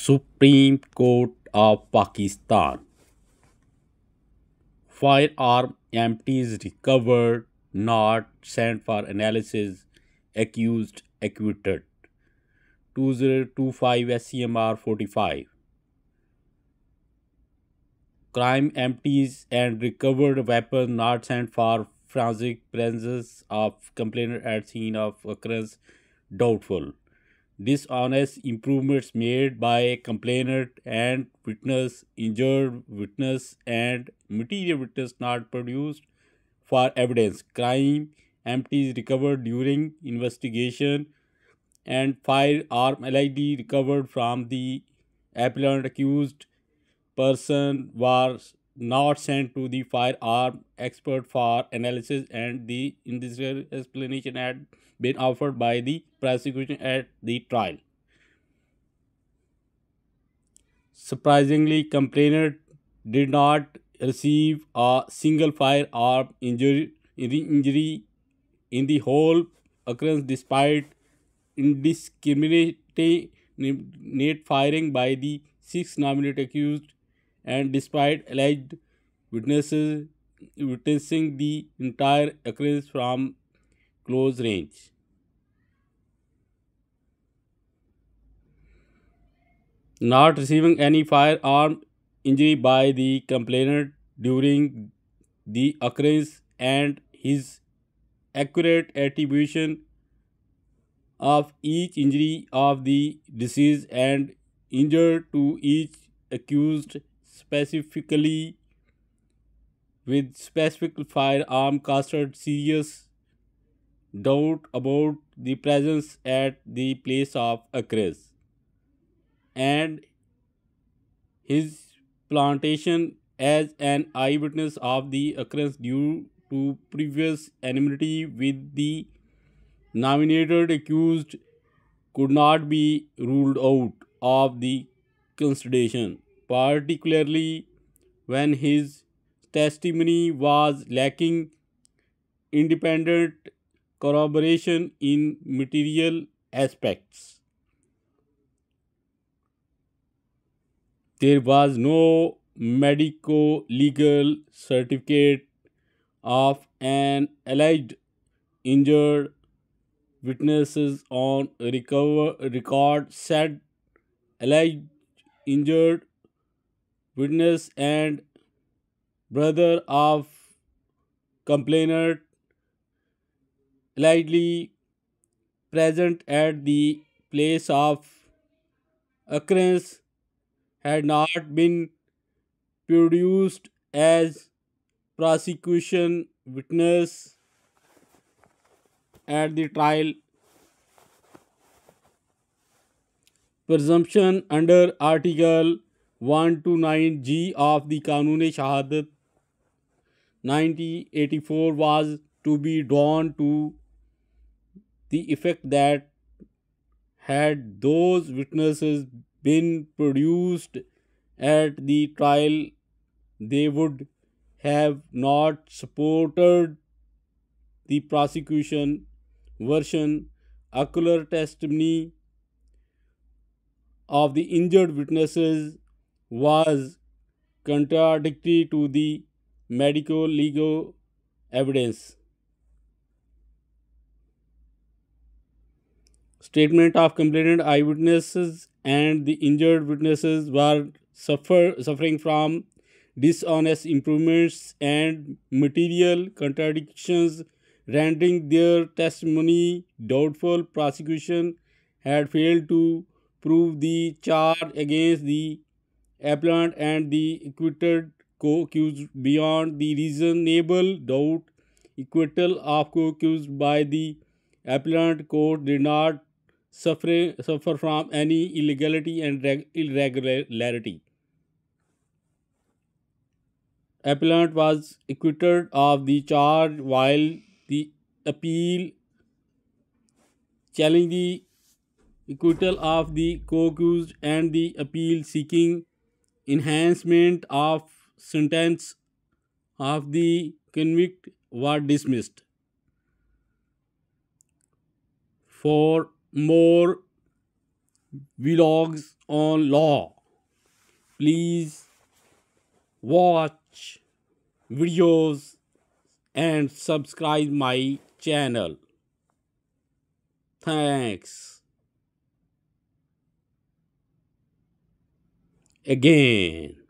Supreme Court of Pakistan. Firearm empties recovered, not sent for analysis. Accused acquitted. 2025 SCMR 45. Crime empties and recovered weapon not sent for forensic. Presence of complainant at scene of occurrence doubtful. Dishonest improvements made by complainant and witness, injured witness, and material witness not produced for evidence. Crime empties recovered during investigation, and firearm allegedly recovered from the appellant accused person was not sent to the firearm expert for analysis, and the industrial explanation had been offered by the prosecution at the trial. Surprisingly, complainant did not receive a single firearm injury in the whole occurrence, despite indiscriminate firing by the six nominated accused, and despite alleged witnesses witnessing the entire occurrence from close range. Not receiving any firearm injury by the complainant during the occurrence, and his accurate attribution of each injury of the deceased and injured to each accused specifically with specific firearm casted serious doubt about the presence at the place of occurrence, and his plantation as an eyewitness of the occurrence due to previous enmity with the nominated accused could not be ruled out of the consideration, particularly when his testimony was lacking independent corroboration in material aspects. There was no medico legal certificate of an alleged injured witnesses on record said alleged injured witness and brother of complainant allegedly present at the place of occurrence had not been produced as prosecution witness at the trial. Presumption under Article 129G of the Kanun-e-Shahadat 1984 was to be drawn to the effect that had those witnesses been produced at the trial, they would have not supported the prosecution version. Ocular testimony of the injured witnesses was contradictory to the medico legal evidence. Statement of complainant eyewitnesses and the injured witnesses were suffering from dishonest improvements and material contradictions, rendering their testimony doubtful. Prosecution had failed to prove the charge against the appellant and the acquitted co-accused beyond the reasonable doubt. Acquittal of co-accused by the appellant court did not suffer from any illegality and irregularity. Appellant was acquitted of the charge, while the appeal challenged the acquittal of the co-accused and the appeal seeking enhancement of sentence of the convict were dismissed. For more vlogs on law. Please watch videos and subscribe my channel. Thanks again.